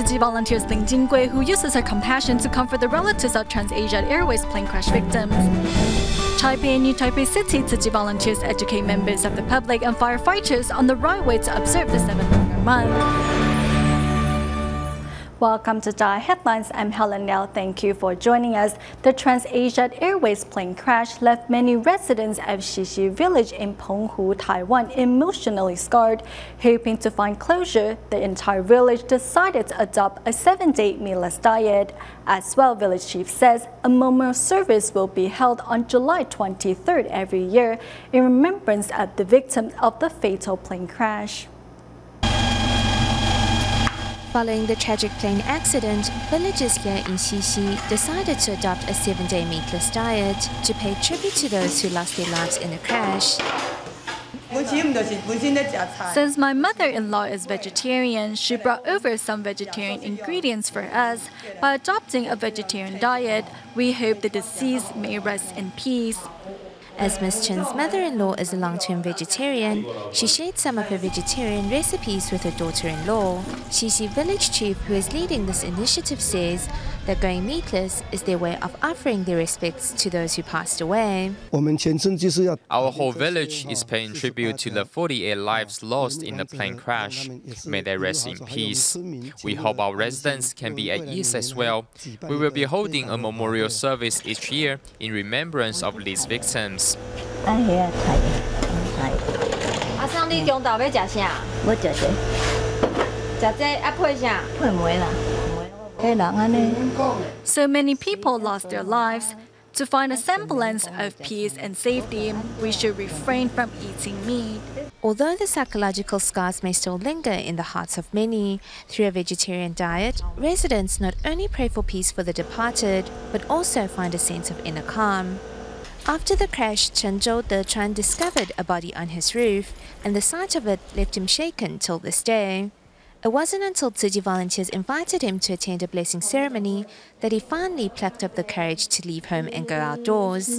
Tzu Chi volunteers Lin Jinggui, who uses her compassion to comfort the relatives of TransAsia Airways plane crash victims. Taipei and New Taipei City Tzu Chi volunteers educate members of the public and firefighters on the right way to observe the 7th lunar month. Welcome to DaAi Headlines. I'm Helen Liao. Thank you for joining us. The TransAsia Airways plane crash left many residents of Xixi village in Penghu, Taiwan emotionally scarred. Hoping to find closure, the entire village decided to adopt a 7-day meatless diet. As well, village chief says a memorial service will be held on July 23rd every year in remembrance of the victims of the fatal plane crash. Following the tragic plane accident, villagers here in Xixi decided to adopt a 7-day meatless diet to pay tribute to those who lost their lives in the crash. Since my mother-in-law is vegetarian, she brought over some vegetarian ingredients for us. By adopting a vegetarian diet, we hope the deceased may rest in peace. As Ms. Chen's mother-in-law is a long-term vegetarian, she shared some of her vegetarian recipes with her daughter-in-law. Xixi village chief, who is leading this initiative, says that going meatless is their way of offering their respects to those who passed away. Our whole village is paying tribute to the 48 lives lost in the plane crash. May they rest in peace. We hope our residents can be at ease as well. We will be holding a memorial service each year in remembrance of these victims. So many people lost their lives. To find a semblance of peace and safety, we should refrain from eating meat. Although the psychological scars may still linger in the hearts of many, through a vegetarian diet, residents not only pray for peace for the departed, but also find a sense of inner calm. After the crash, Chen Zhou Dechuan discovered a body on his roof, and the sight of it left him shaken till this day. It wasn't until Tzu Chi volunteers invited him to attend a blessing ceremony that he finally plucked up the courage to leave home and go outdoors.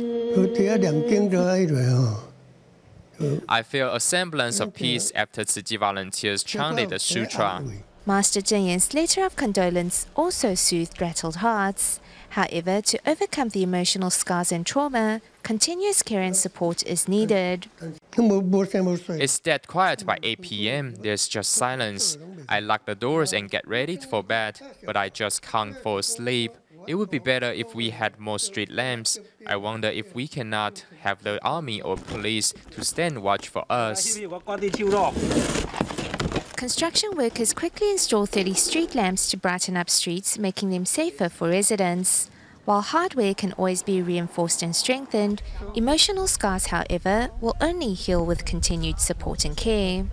I feel a semblance of peace after Tzu Chi volunteers chanted the sutra. Master Zheng Yan's letter of condolence also soothed rattled hearts. However, to overcome the emotional scars and trauma, continuous care and support is needed. It's dead quiet by 8 p.m. There's just silence. I lock the doors and get ready for bed, but I just can't fall asleep. It would be better if we had more street lamps. I wonder if we cannot have the army or police to stand watch for us. Construction workers quickly installed 30 street lamps to brighten up streets, making them safer for residents. While hardware can always be reinforced and strengthened, emotional scars, however, will only heal with continued support and care.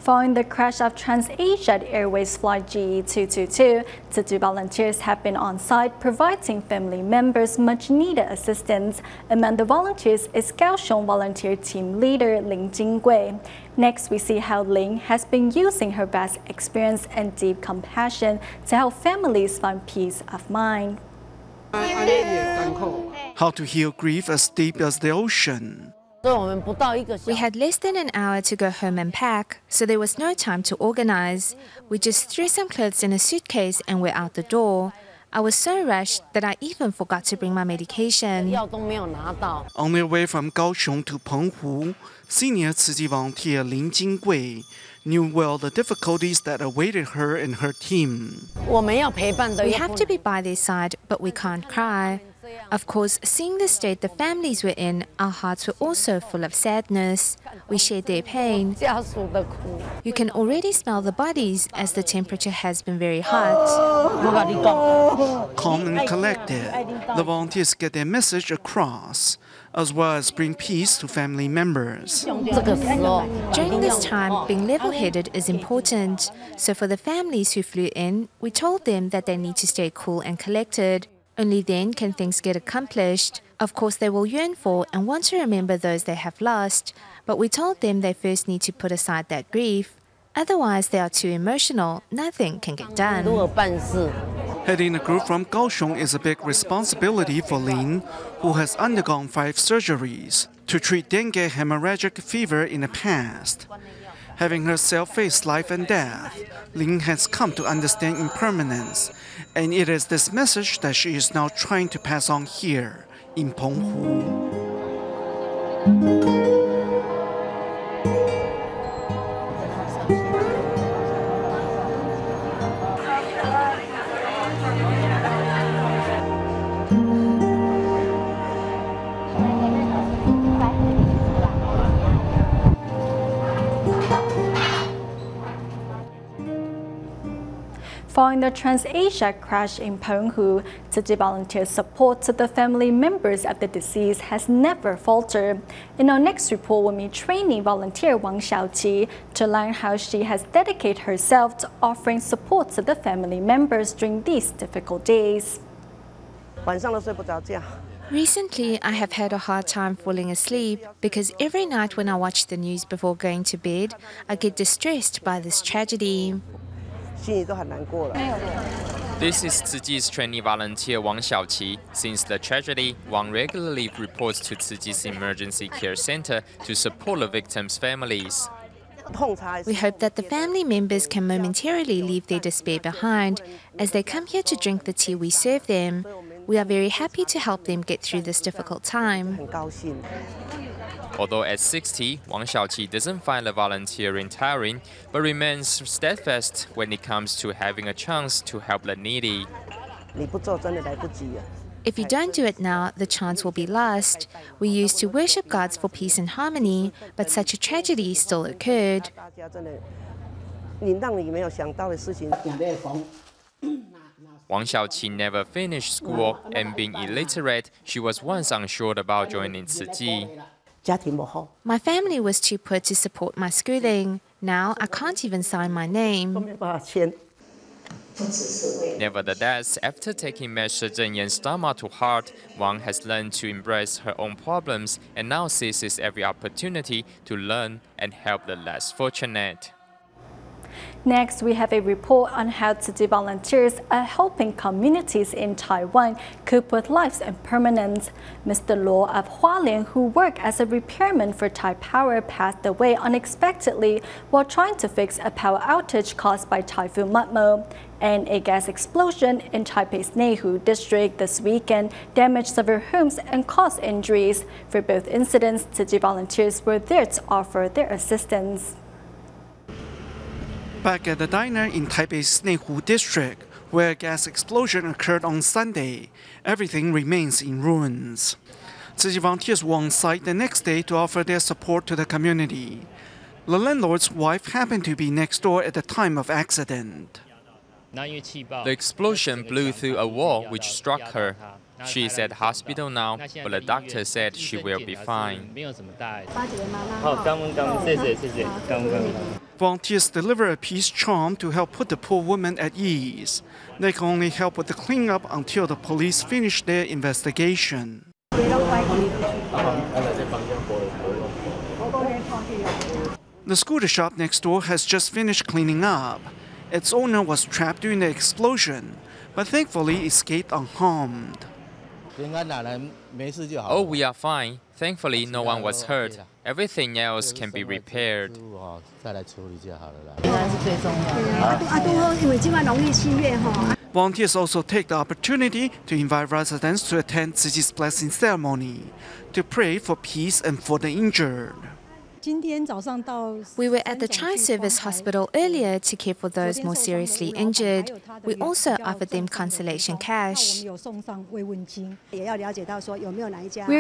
Following the crash of TransAsia Airways flight GE222, Tzu Chi volunteers have been on site providing family members much-needed assistance. Among the volunteers is Kaohsiung volunteer team leader Lin Jinggui. Next, we see how Lin has been using her vast experience and deep compassion to help families find peace of mind. How to heal grief as deep as the ocean. We had less than an hour to go home and pack, so there was no time to organize. We just threw some clothes in a suitcase and were out the door. I was so rushed that I even forgot to bring my medication. On their way from Kaohsiung to Penghu, senior Tzu Chi volunteer Lin Jinggui knew well the difficulties that awaited her and her team. We have to be by their side, but we can't cry. Of course, seeing the state the families were in, our hearts were also full of sadness. We shared their pain. You can already smell the bodies as the temperature has been very hot. Calm and collected, the volunteers get their message across, as well as bring peace to family members. During this time, being level-headed is important. So for the families who flew in, we told them that they need to stay cool and collected. Only then can things get accomplished. Of course, they will yearn for and want to remember those they have lost, but we told them they first need to put aside that grief. Otherwise, they are too emotional. Nothing can get done. Heading a group from Kaohsiung is a big responsibility for Lin, who has undergone 5 surgeries. to treat dengue hemorrhagic fever in the past. Having herself faced life and death, Lin has come to understand impermanence, and it is this message that she is now trying to pass on here in Penghu. Following the TransAsia crash in Penghu, Tzu Chi volunteer support to the family members of the deceased has never faltered. In our next report, we'll meet trainee volunteer Wang Xiaoqi to learn how she has dedicated herself to offering support to the family members during these difficult days. Recently, I have had a hard time falling asleep because every night when I watch the news before going to bed, I get distressed by this tragedy. This is Tzu Chi's trainee volunteer Wang Xiaoqi. Since the tragedy, Wang regularly reports to Tzu Chi's emergency care center to support the victims' families. We hope that the family members can momentarily leave their despair behind as they come here to drink the tea we serve them. We are very happy to help them get through this difficult time. Although at 60, Wang Xiaoqi doesn't find the volunteering tiring, but remains steadfast when it comes to having a chance to help the needy. If you don't do it now, the chance will be lost. We used to worship gods for peace and harmony, but such a tragedy still occurred. Wang Xiaoqi never finished school, and being illiterate, she was once unsure about joining Tzu Chi. My family was too poor to support my schooling. Now I can't even sign my name. Nevertheless, after taking Master Zheng Yan's Dharma to heart, Wang has learned to embrace her own problems and now seizes every opportunity to learn and help the less fortunate. Next, we have a report on how Tzu Chi volunteers are helping communities in Taiwan cope with life's impermanence. Mr. Luo of Hualien, who worked as a repairman for Taipower, passed away unexpectedly while trying to fix a power outage caused by Typhoon Matmo. And a gas explosion in Taipei's Neihu district this weekend damaged several homes and caused injuries. For both incidents, Tzu Chi volunteers were there to offer their assistance. Back at the diner in Taipei's Neihu district, where a gas explosion occurred on Sunday, everything remains in ruins. Tzu Chi volunteers were on site the next day to offer their support to the community. The landlord's wife happened to be next door at the time of accident. The explosion blew through a wall which struck her. She is at hospital now, but the doctor said she will be fine. Volunteers deliver a peace charm to help put the poor woman at ease. They can only help with the cleanup until the police finish their investigation. The scooter shop next door has just finished cleaning up. Its owner was trapped during the explosion, but thankfully escaped unharmed. Oh, we are fine. Thankfully, no one was hurt. Everything else can be repaired. Volunteers also take the opportunity to invite residents to attend Tzu Chi's blessing ceremony, to pray for peace and for the injured. We were at the Chai Service Hospital earlier to care for those more seriously injured. We also offered them consolation cash. We're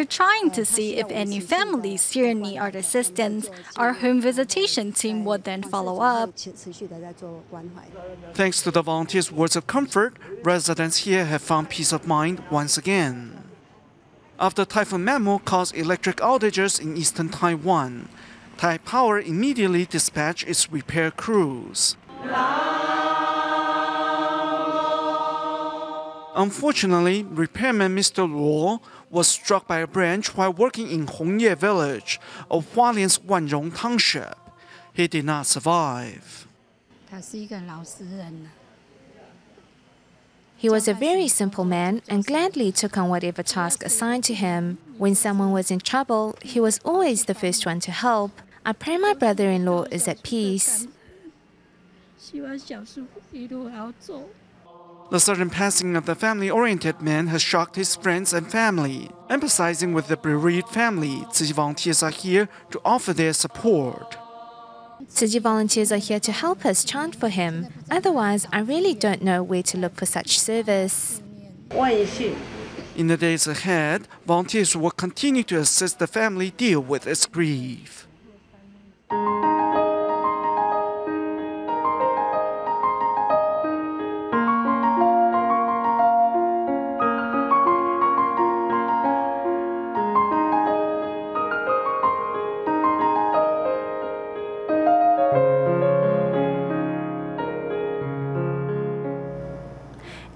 trying to see if any families here need our assistance. Our home visitation team would then follow up. Thanks to the volunteers' words of comfort, residents here have found peace of mind once again. After Typhoon Matmo caused electric outages in eastern Taiwan, Taipower immediately dispatched its repair crews. Unfortunately, repairman Mr. Luo was struck by a branch while working in Hongye village of Hualien's Wanrong Township. He did not He was a very simple man and gladly took on whatever task assigned to him. When someone was in trouble, he was always the first one to help. I pray my brother-in-law is at peace. The sudden passing of the family-oriented man has shocked his friends and family. Emphasizing with the bereaved family, Tzu Chi volunteers are here to offer their support. Tzu Chi volunteers are here to help us chant for him. Otherwise, I really don't know where to look for such service. In the days ahead, volunteers will continue to assist the family deal with its grief.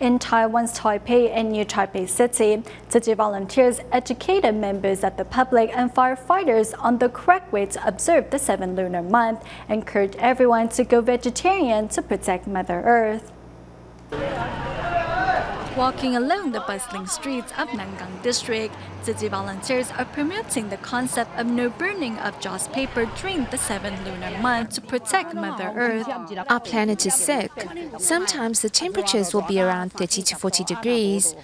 In Taiwan's Taipei and New Taipei City, Tzu Chi volunteers educated members of the public and firefighters on the correct way to observe the 7th lunar month and encouraged everyone to go vegetarian to protect Mother Earth. Walking along the bustling streets of Nangang District, Tzu Chi volunteers are promoting the concept of no burning of joss paper during the 7th lunar month to protect Mother Earth. Our planet is sick. Sometimes the temperatures will be around 30 to 40 degrees.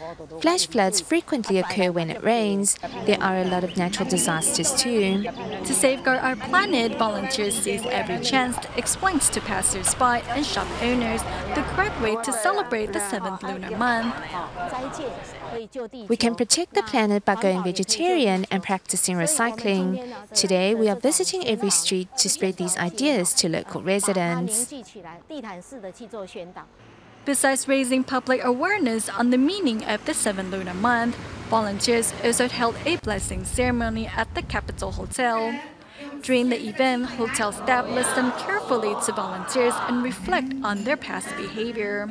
Flash floods frequently occur when it rains. There are a lot of natural disasters too. To safeguard our planet, volunteers seize every chance to explain to passers-by and shop owners the correct way to celebrate the 7th lunar month. We can protect the planet by going vegetarian and practicing recycling. Today, we are visiting every street to spread these ideas to local residents. Besides raising public awareness on the meaning of the 7th lunar month, volunteers also held a blessing ceremony at the Capitol Hotel. During the event, hotel staff listened carefully to volunteers and reflect on their past behavior.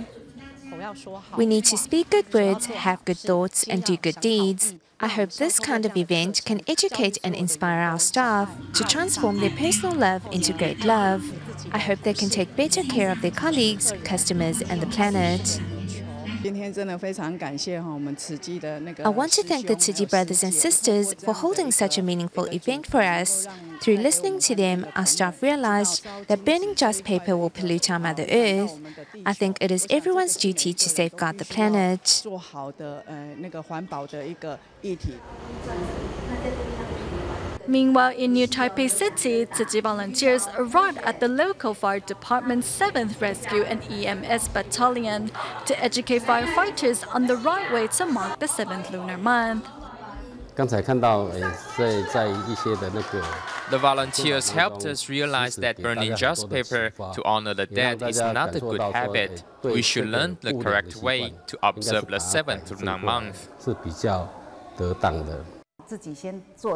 We need to speak good words, have good thoughts, and do good deeds. I hope this kind of event can educate and inspire our staff to transform their personal love into great love. I hope they can take better care of their colleagues, customers, and the planet. I want to thank the Tzu Chi brothers and sisters for holding such a meaningful event for us. Through listening to them, our staff realized that burning joss paper will pollute our Mother Earth. I think it is everyone's duty to safeguard the planet. Meanwhile, in New Taipei City, Tzu Chi volunteers arrived at the local fire department's 7th Rescue and EMS Battalion to educate firefighters on the right way to mark the 7th lunar month. The volunteers helped us realize that burning joss paper to honor the dead is not a good habit. We should learn the correct way to observe the 7th lunar month.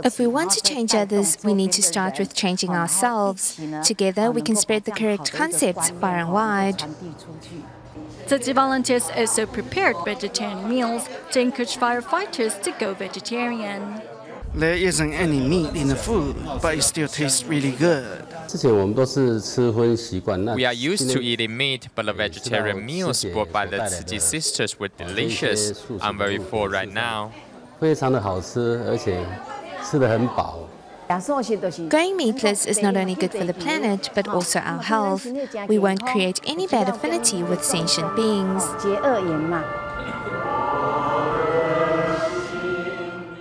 If we want to change others, we need to start with changing ourselves. Together, we can spread the correct concepts far and wide. Tzu Chi volunteers also prepared vegetarian meals to encourage firefighters to go vegetarian. There isn't any meat in the food, but it still tastes really good. We are used to eating meat, but the vegetarian meals brought by the Tzu Chi sisters were delicious. I'm very full right now. Going meatless is not only good for the planet, but also our health. We won't create any bad affinity with sentient beings.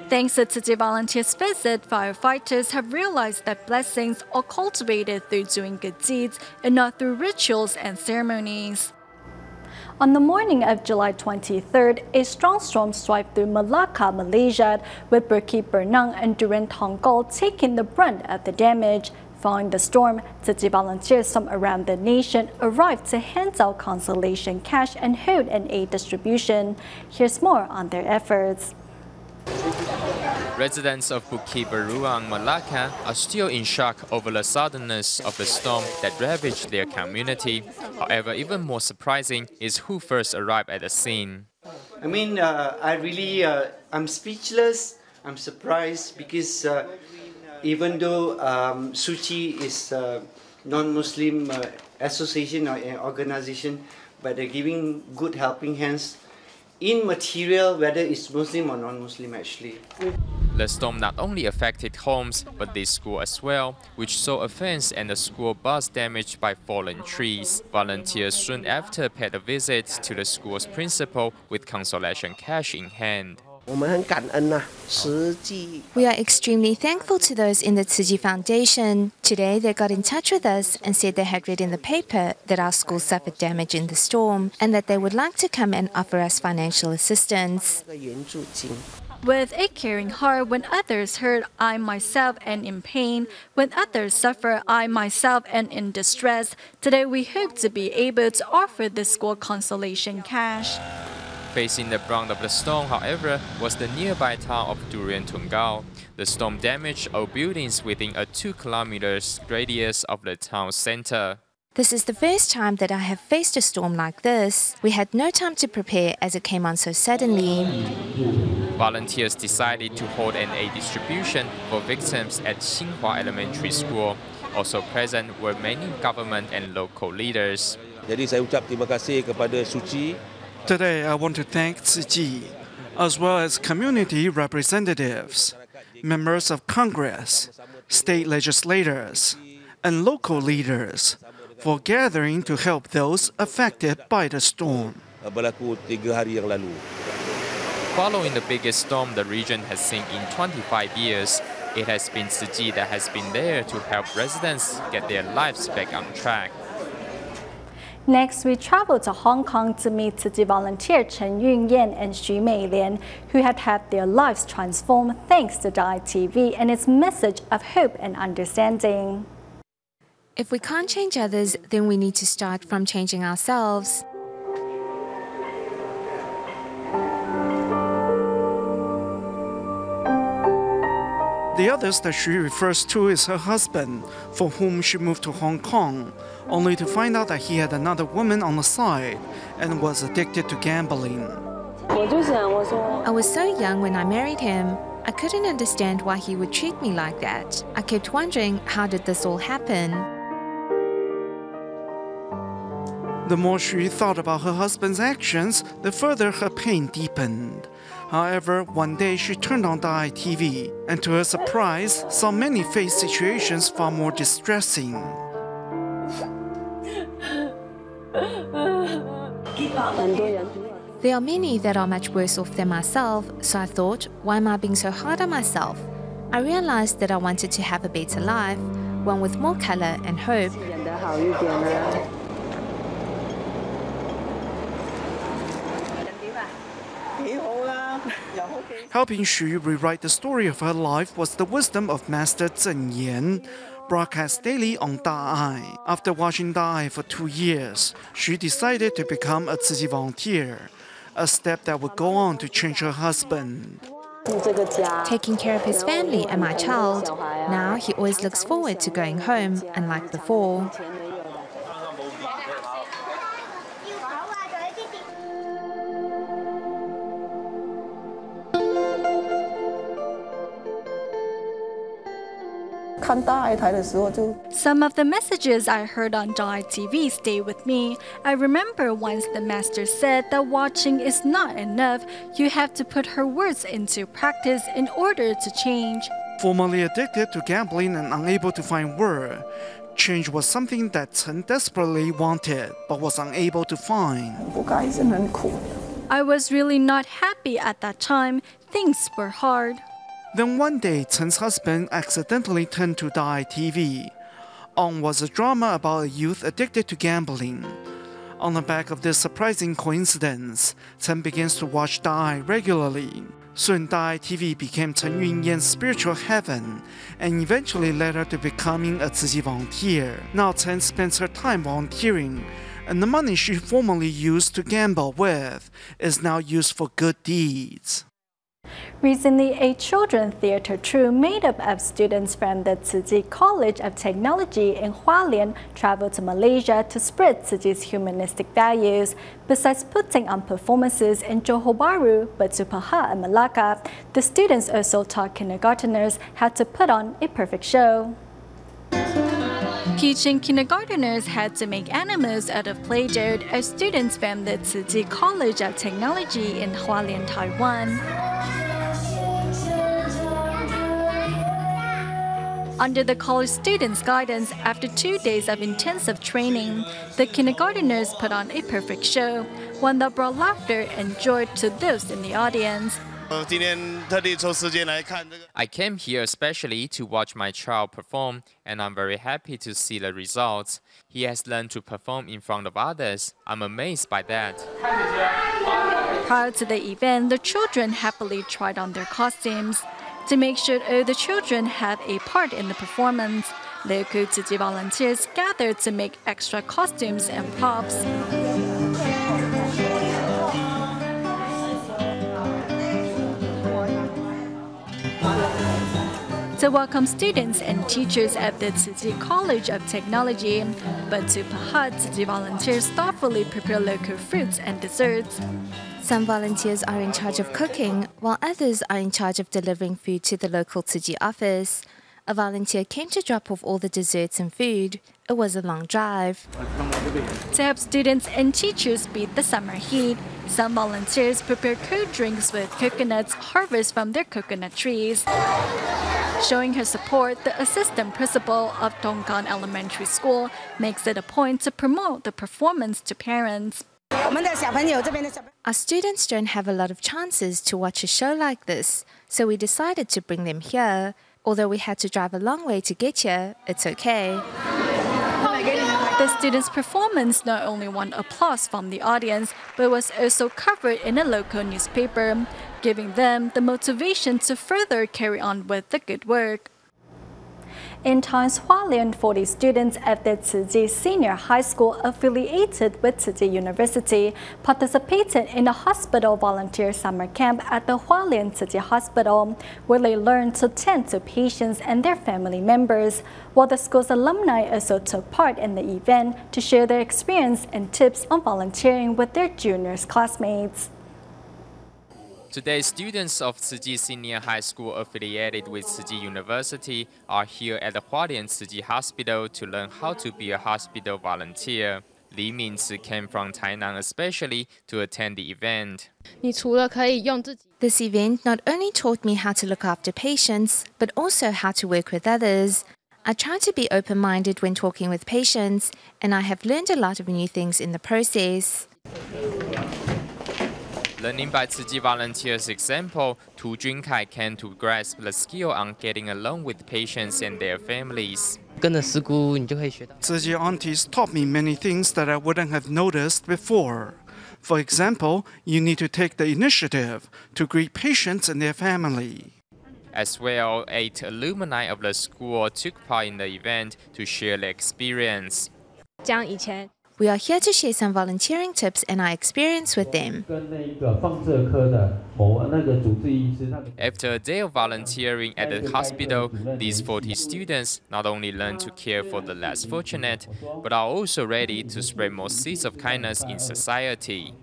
Thanks to Tzu Chi volunteers' visit, firefighters have realized that blessings are cultivated through doing good deeds and not through rituals and ceremonies. On the morning of July 23rd, a strong storm swept through Malacca, Malaysia, with Bukit Bernang and Duran Tongkol taking the brunt of the damage. Following the storm, Tzu Chi volunteers from around the nation arrived to hand out consolation cash and hold an aid distribution. Here's more on their efforts. Residents of Bukit Beruang, Malacca are still in shock over the suddenness of the storm that ravaged their community. However, even more surprising is who first arrived at the scene. I'm speechless. I'm surprised because even though Tzu Chi is a non-Muslim association or organization, but they're giving good helping hands in material, whether it's Muslim or non-Muslim actually. The storm not only affected homes, but the school as well, which saw a fence and a school bus damaged by fallen trees. Volunteers soon after paid a visit to the school's principal with consolation cash in hand. We are extremely thankful to those in the Tzu Chi Foundation. Today they got in touch with us and said they had read in the paper that our school suffered damage in the storm and that they would like to come and offer us financial assistance. With a caring heart, when others hurt, I myself am in pain. When others suffer, I myself am in distress. Today we hope to be able to offer the school consolation cash. Facing the brunt of the storm, however, was the nearby town of Durian Tungao. The storm damaged all buildings within a 2 kilometers radius of the town center. This is the first time that I have faced a storm like this. We had no time to prepare as it came on so suddenly. Volunteers decided to hold an aid distribution for victims at Xinhua Elementary School. Also present were many government and local leaders. Jadi saya ucap terima kasih kepada Tzu Chi. Today, I want to thank Tzu Chi, as well as community representatives, members of Congress, state legislators, and local leaders for gathering to help those affected by the storm. Berlaku 3 hari yang lalu. Following the biggest storm the region has seen in 25 years, it has been Tzu Chi that has been there to help residents get their lives back on track. Next, we travel to Hong Kong to meet Tzu Chi volunteer Chen Yunyan and Xu Meilian, who have had their lives transformed thanks to DaAi TV and its message of hope and understanding. If we can't change others, then we need to start from changing ourselves. The others that she refers to is her husband, for whom she moved to Hong Kong, only to find out that he had another woman on the side and was addicted to gambling. I was so young when I married him. I couldn't understand why he would treat me like that. I kept wondering, how did this all happen? The more she thought about her husband's actions, the further her pain deepened. However, one day she turned on DaAi TV and to her surprise, saw many face situations far more distressing. There are many that are much worse off than myself, so I thought, why am I being so hard on myself? I realized that I wanted to have a better life, one with more color and hope. Helping Xu rewrite the story of her life was the wisdom of Master Zeng Yan, broadcast daily on DaAi. After watching DaAi for 2 years, Xu decided to become a Tzu Chi volunteer, a step that would go on to change her husband. Taking care of his family and my child, now he always looks forward to going home, unlike before. Some of the messages I heard on DaAi TV stay with me. I remember once the master said that watching is not enough. You have to put her words into practice in order to change. Formerly addicted to gambling and unable to find work, change was something that Chen desperately wanted but was unable to find. I was really not happy at that time. Things were hard. Then one day, Chen's husband accidentally turned to DaAi TV. On was a drama about a youth addicted to gambling. On the back of this surprising coincidence, Chen begins to watch DaAi regularly. Soon DaAi TV became Chen Yunyan's spiritual heaven and eventually led her to becoming a Tzu Chi volunteer. Now Chen spends her time volunteering, and the money she formerly used to gamble with is now used for good deeds. Recently, a children's theater troupe made up of students from the Tzu Chi College of Technology in Hualien traveled to Malaysia to spread Tzu Chi's humanistic values. Besides putting on performances in Johor Bahru, Batu Pahat and Malacca, the students also taught kindergartners how to put on a perfect show. Teaching kindergartners how to make animals out of play doh as students from the Tzu Chi College of Technology in Hualien, Taiwan. Under the college students' guidance, after 2 days of intensive training, the kindergartners put on a perfect show, one that brought laughter and joy to those in the audience. I came here especially to watch my child perform, and I'm very happy to see the results. He has learned to perform in front of others. I'm amazed by that. Prior to the event, the children happily tried on their costumes. To make sure all the children had a part in the performance, local Tzu Chi volunteers gathered to make extra costumes and props. To welcome students and teachers at the Tzu Chi College of Technology, but to Pahat, Tzu Chi volunteers thoughtfully prepare local fruits and desserts. Some volunteers are in charge of cooking, while others are in charge of delivering food to the local Tzu Chi office. A volunteer came to drop off all the desserts and food. It was a long drive. To help students and teachers beat the summer heat, some volunteers prepare cold drinks with coconuts harvested from their coconut trees. Showing her support, the assistant principal of Donggan Elementary School makes it a point to promote the performance to parents. Our students don't have a lot of chances to watch a show like this, so we decided to bring them here. Although we had to drive a long way to get here, it's okay. The students' performance not only won applause from the audience, but was also covered in a local newspaper, giving them the motivation to further carry on with the good work. In Taiwan's Hualien, 40 students at the Tzu Chi Senior High School affiliated with Tzu Chi University participated in a hospital volunteer summer camp at the Hualien Tzu Chi Hospital, where they learned to tend to patients and their family members, while the school's alumni also took part in the event to share their experience and tips on volunteering with their juniors classmates. Today, students of Tzu Chi Senior High School affiliated with Tzu Chi University are here at the Hualien Tzu Chi Hospital to learn how to be a hospital volunteer. Li Mingzi came from Tainan especially to attend the event. This event not only taught me how to look after patients, but also how to work with others. I try to be open-minded when talking with patients, and I have learned a lot of new things in the process. Learning by Tzu Chi volunteers' example, Tu Junkai came to grasp the skill on getting along with patients and their families. Tzu Chi aunties taught me many things that I wouldn't have noticed before. For example, you need to take the initiative to greet patients and their family. As well, 8 alumni of the school took part in the event to share their experience. We are here to share some volunteering tips and our experience with them. After a day of volunteering at the hospital, these 40 students not only learn to care for the less fortunate, but are also ready to spread more seeds of kindness in society.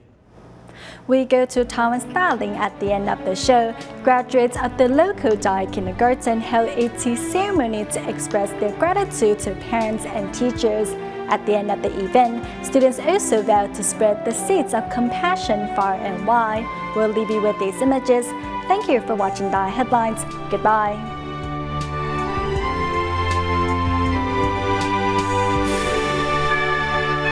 We go to Taiwan's Darling at the end of the show. Graduates of the local DaAi kindergarten held a tea ceremony to express their gratitude to parents and teachers. At the end of the event, students also vowed to spread the seeds of compassion far and wide. We'll leave you with these images. Thank you for watching DaAi Headlines. Goodbye.